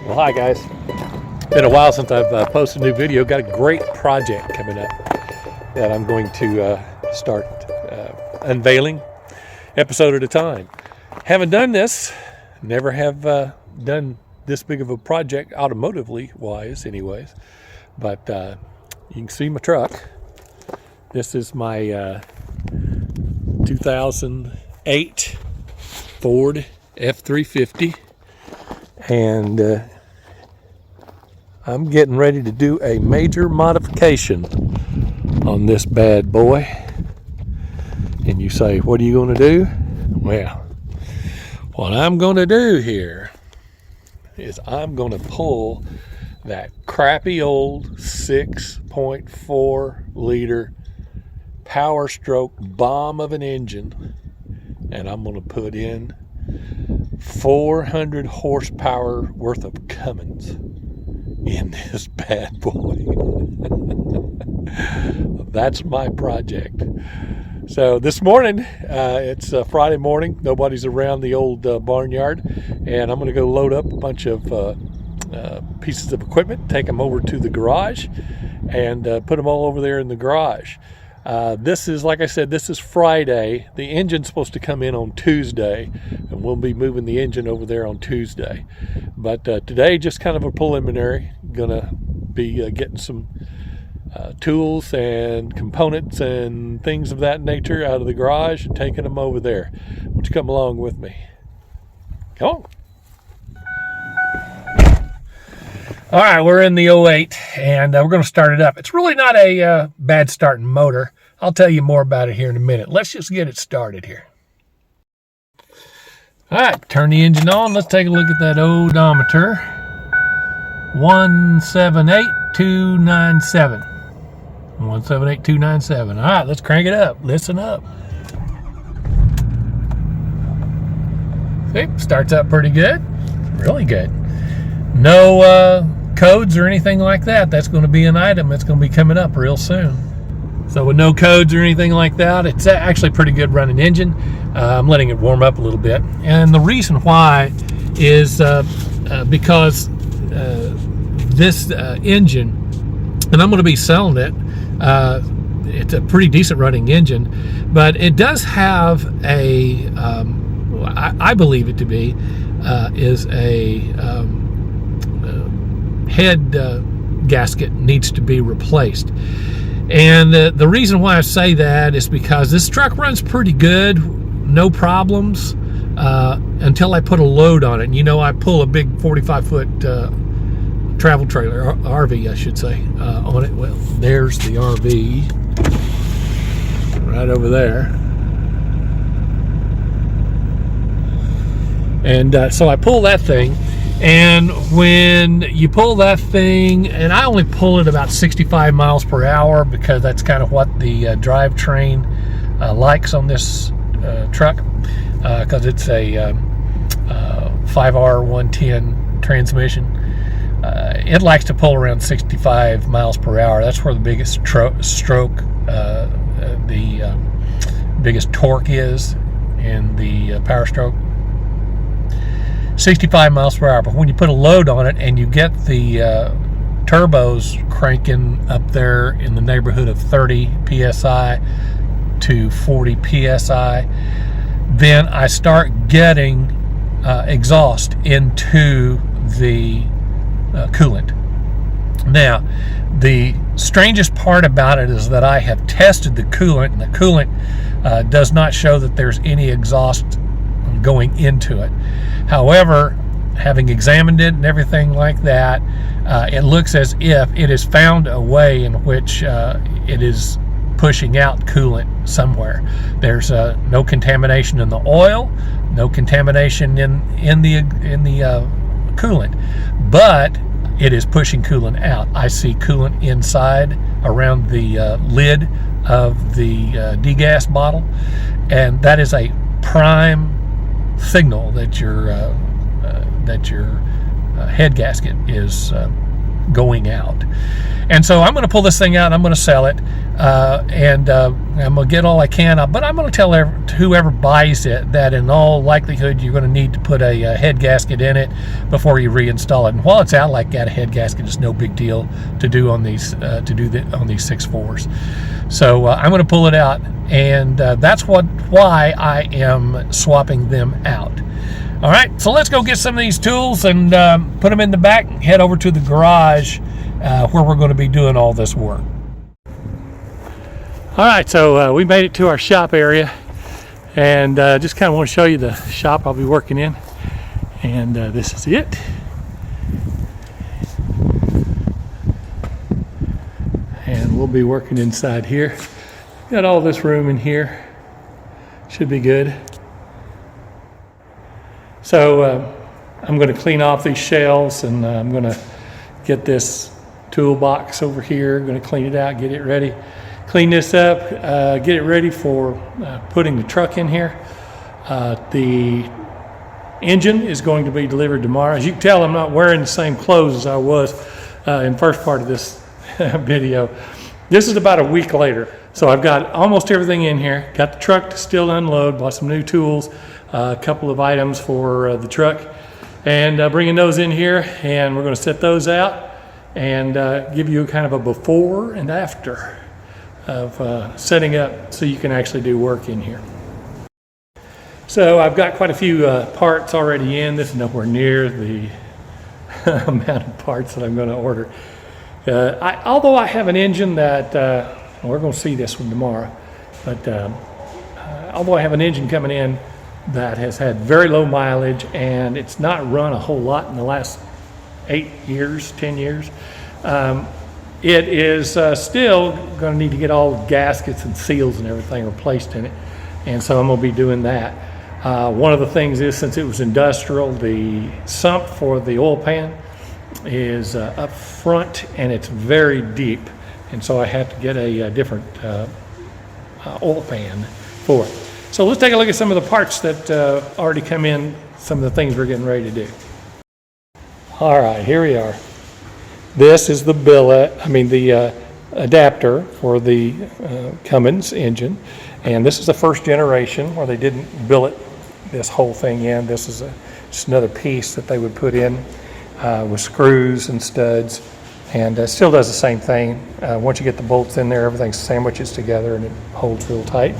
Well, hi guys. Been a while since I've posted a new video. Got a great project coming up that I'm going to start unveiling episode at a time. Haven't done this, never have done this big of a project automotively wise anyways, but you can see my truck. This is my 2008 Ford F350, and I'm getting ready to do a major modification on this bad boy. And you say, what are you going to do? Well, what I'm going to do here is I'm going to pull that crappy old 6.4 liter Powerstroke bomb of an engine, and I'm going to put in 400 horsepower worth of Cummins in this bad boy. That's my project. So this morning, it's Friday morning. Nobody's around the old barnyard, and I'm going to go load up a bunch of pieces of equipment, take them over to the garage, and put them all over there in the garage. This is, like I said, this is Friday. The engine's supposed to come in on Tuesday, and we'll be moving the engine over there on Tuesday. But today, just kind of a preliminary. Gonna be getting some tools and components and things of that nature out of the garage and taking them over there. Why don't you come along with me? Come on. All right, we're in the 08, and we're going to start it up. It's really not a bad starting motor. I'll tell you more about it here in a minute. Let's just get it started here. All right, turn the engine on. Let's take a look at that odometer. 178297. 178297. All right, let's crank it up. Listen up. See, starts up pretty good. Really good. No codes or anything like that. That's going to be an item that's going to be coming up real soon. So with no codes or anything like that, it's actually a pretty good running engine. I'm letting it warm up a little bit. And the reason why is because this engine, and I'm going to be selling it, it's a pretty decent running engine, but it does have a, I believe it to be, is a head gasket needs to be replaced. And the reason why I say that is because this truck runs pretty good, no problems, until I put a load on it. And you know, I pull a big 45-foot travel trailer, RV I should say, on it. Well, there's the RV right over there. And so I pull that thing. And when you pull that thing, and I only pull it about 65 miles per hour because that's kind of what the drivetrain likes on this truck, because it's a 5R110 transmission. It likes to pull around 65 miles per hour. That's where the biggest stroke, the biggest torque is in the Powerstroke. 65 miles per hour, but when you put a load on it and you get the turbos cranking up there in the neighborhood of 30 psi to 40 psi, then I start getting exhaust into the coolant. Now, the strangest part about it is that I have tested the coolant, and the coolant does not show that there's any exhaust going into it. However, having examined it and everything like that, it looks as if it has found a way in which it is pushing out coolant somewhere. There's no contamination in the oil, no contamination in the coolant, but it is pushing coolant out. I see coolant inside around the lid of the degas bottle, and that is a prime signal that your head gasket is going out. And so I'm going to pull this thing out and I'm going to sell it. and I'm going to get all I can, but I'm going to tell whoever buys it that in all likelihood you're going to need to put a head gasket in it before you reinstall it. And while it's out like that, a head gasket is no big deal to do on these on these 6.4s. So I'm going to pull it out, and that's why I am swapping them out. All right, so let's go get some of these tools and put them in the back and head over to the garage where we're going to be doing all this work. All right, so we made it to our shop area, and just kind of want to show you the shop I'll be working in. And this is it. And we'll be working inside here. Got all this room in here. Should be good. So I'm going to clean off these shelves, and I'm going to get this toolbox over here. I'm going to clean it out, get it ready. Clean this up, get it ready for putting the truck in here. The engine is going to be delivered tomorrow. As you can tell, I'm not wearing the same clothes as I was in the first part of this video. This is about a week later. So I've got almost everything in here. Got the truck to still unload, bought some new tools, a couple of items for the truck, and bringing those in here, and we're going to set those out and give you kind of a before and after of setting up so you can actually do work in here. So I've got quite a few parts already in. This is nowhere near the amount of parts that I'm going to order. Although I have an engine that, we're going to see this one tomorrow, but although I have an engine coming in that has had very low mileage and it's not run a whole lot in the last 8 years, 10 years, it is still going to need to get all the gaskets and seals and everything replaced in it, and so I'm going to be doing that. One of the things is, since it was industrial, the sump for the oil pan is up front and it's very deep, and so I had to get a different oil pan for it. So let's take a look at some of the parts that already come in, some of the things we're getting ready to do. All right, here we are. This is the the adapter for the Cummins engine, and this is the first generation where they didn't billet this whole thing in. This is just another piece that they would put in with screws and studs, and it still does the same thing. Once you get the bolts in there, everything sandwiches together and it holds real tight.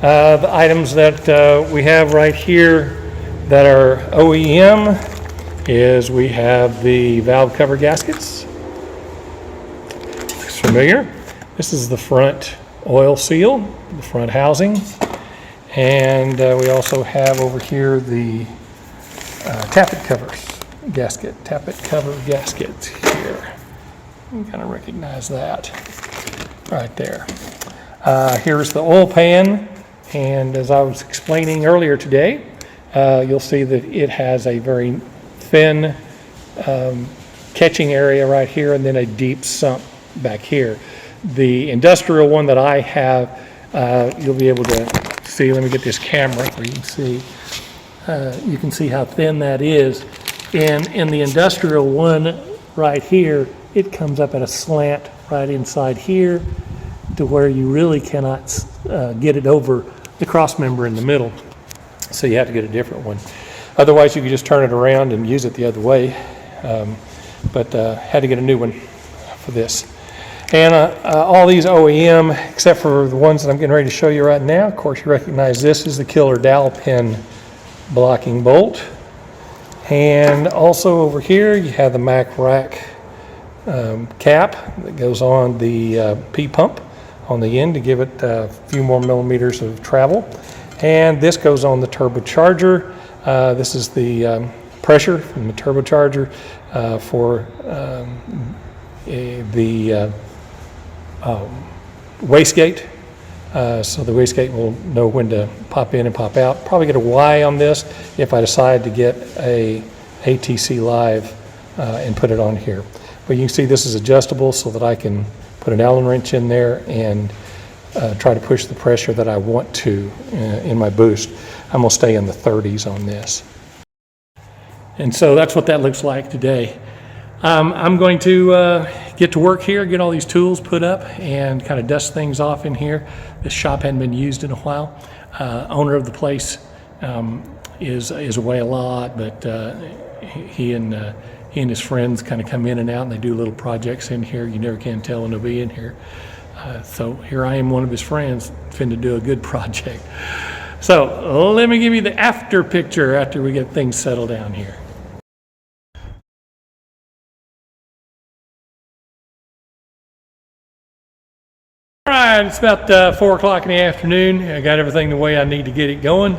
The items that we have right here that are OEM is we have the valve cover gaskets. Looks familiar. This is the front oil seal, the front housing, and we also have over here the tappet covers gasket, tappet cover gaskets here. You can kind of recognize that right there. Here's the oil pan, and as I was explaining earlier today, you'll see that it has a very thin catching area right here, and then a deep sump back here. The industrial one that I have, you'll be able to see. Let me get this camera where you can see. You can see how thin that is. And in the industrial one right here, it comes up at a slant right inside here to where you really cannot get it over the cross member in the middle. So you have to get a different one. Otherwise, you could just turn it around and use it the other way. But had to get a new one for this. And all these OEM, except for the ones that I'm getting ready to show you right now. Of course, you recognize this is the killer dowel pin blocking bolt. And also over here, you have the Mac rack cap that goes on the P-pump on the end to give it a few more millimeters of travel. And this goes on the turbocharger. This is the pressure from the turbocharger for the wastegate. So the wastegate will know when to pop in and pop out. Probably get a Y on this if I decide to get a ATC Live and put it on here. But you can see this is adjustable so that I can put an Allen wrench in there and try to push the pressure that I want to in my boost. I'm going to stay in the 30s on this. And so that's what that looks like today. I'm going to get to work here, get all these tools put up, and kind of dust things off in here. This shop hadn't been used in a while. Owner of the place is away a lot, but he and his friends kind of come in and out, and they do little projects in here. You never can tell when they'll be in here. So here I am, one of his friends, finna do a good project. So let me give you the after picture after we get things settled down here. All right, it's about 4 o'clock in the afternoon. I got everything the way I need to get it going.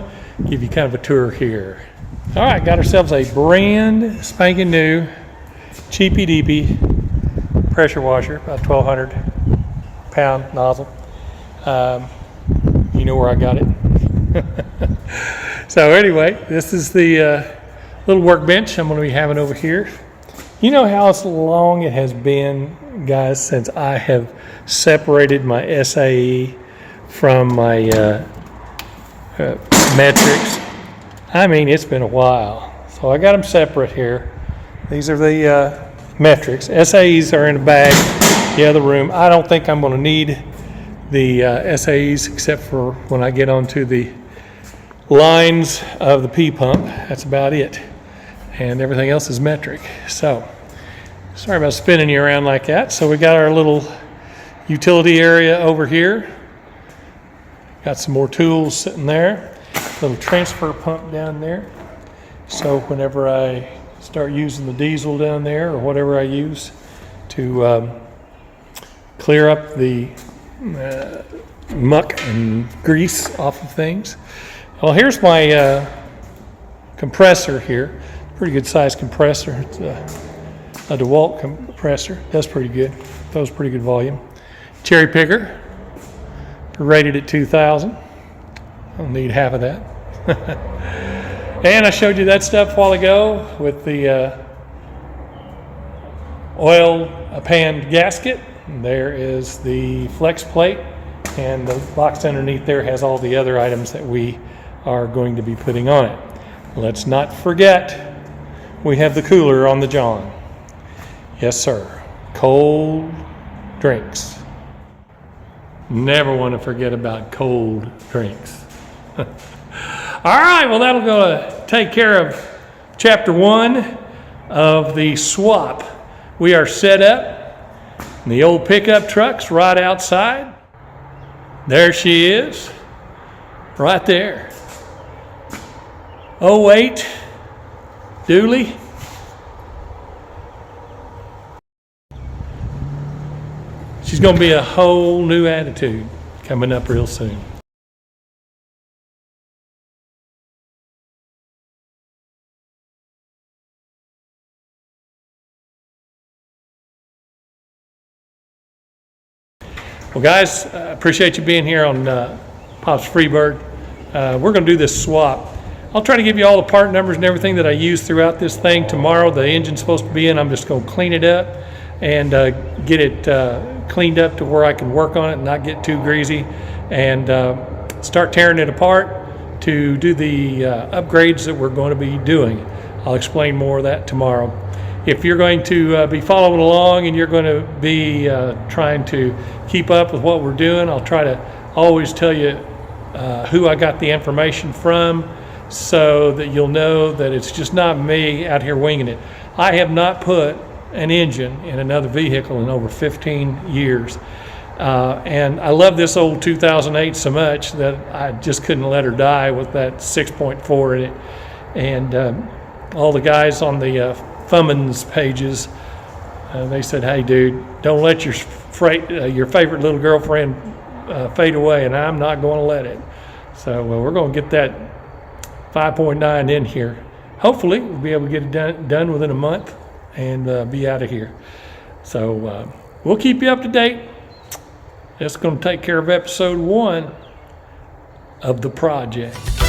Give you kind of a tour here. All right, got ourselves a brand spanking new, cheapy deepy pressure washer, about 1,200 pound nozzle. You know where I got it. So anyway, this is the little workbench I'm going to be having over here. You know how long it has been, guys, since I have separated my SAE from my metrics. I mean, it's been a while. So I got them separate here. These are the metrics. SAEs are in a bag, the other room. I don't think I'm going to need the SAEs except for when I get onto the lines of the P pump. That's about it. And everything else is metric. So, sorry about spinning you around like that. So we got our little utility area over here. Got some more tools sitting there. Little transfer pump down there. So whenever I start using the diesel down there or whatever I use to clear up the muck and grease off of things. Well, here's my compressor here. Pretty good sized compressor. It's a DeWalt compressor. That's pretty good. Throws pretty good volume. Cherry picker. Rated at 2,000. I'll need half of that. And I showed you that stuff a while ago with the oil pan gasket. There is the flex plate, and the box underneath there has all the other items that we are going to be putting on it. Let's not forget, we have the cooler on the John. Yes, sir. Cold drinks. Never want to forget about cold drinks. All right, well, that'll go take care of chapter 1 of the swap. We are set up. The old pickup truck's right outside. There she is, right there. 08 dually. She's going to be a whole new attitude coming up real soon. Well, guys, I appreciate you being here on Pop's Freebird. We're going to do this swap. I'll try to give you all the part numbers and everything that I use throughout this thing. Tomorrow, the engine's supposed to be in. I'm just going to clean it up and get it cleaned up to where I can work on it and not get too greasy, and start tearing it apart to do the upgrades that we're going to be doing. I'll explain more of that tomorrow. If you're going to be following along and you're going to be trying to keep up with what we're doing, I'll try to always tell you who I got the information from, so that you'll know that it's just not me out here winging it. I have not put an engine in another vehicle in over 15 years. And I love this old 2008 so much that I just couldn't let her die with that 6.4 in it. And all the guys on the Fummins pages, they said, "Hey, dude, don't let your favorite little girlfriend fade away," and I'm not going to let it. So we're going to get that 5.9 in here. Hopefully, we'll be able to get it done within a month and be out of here. So we'll keep you up to date. That's going to take care of episode 1 of the project.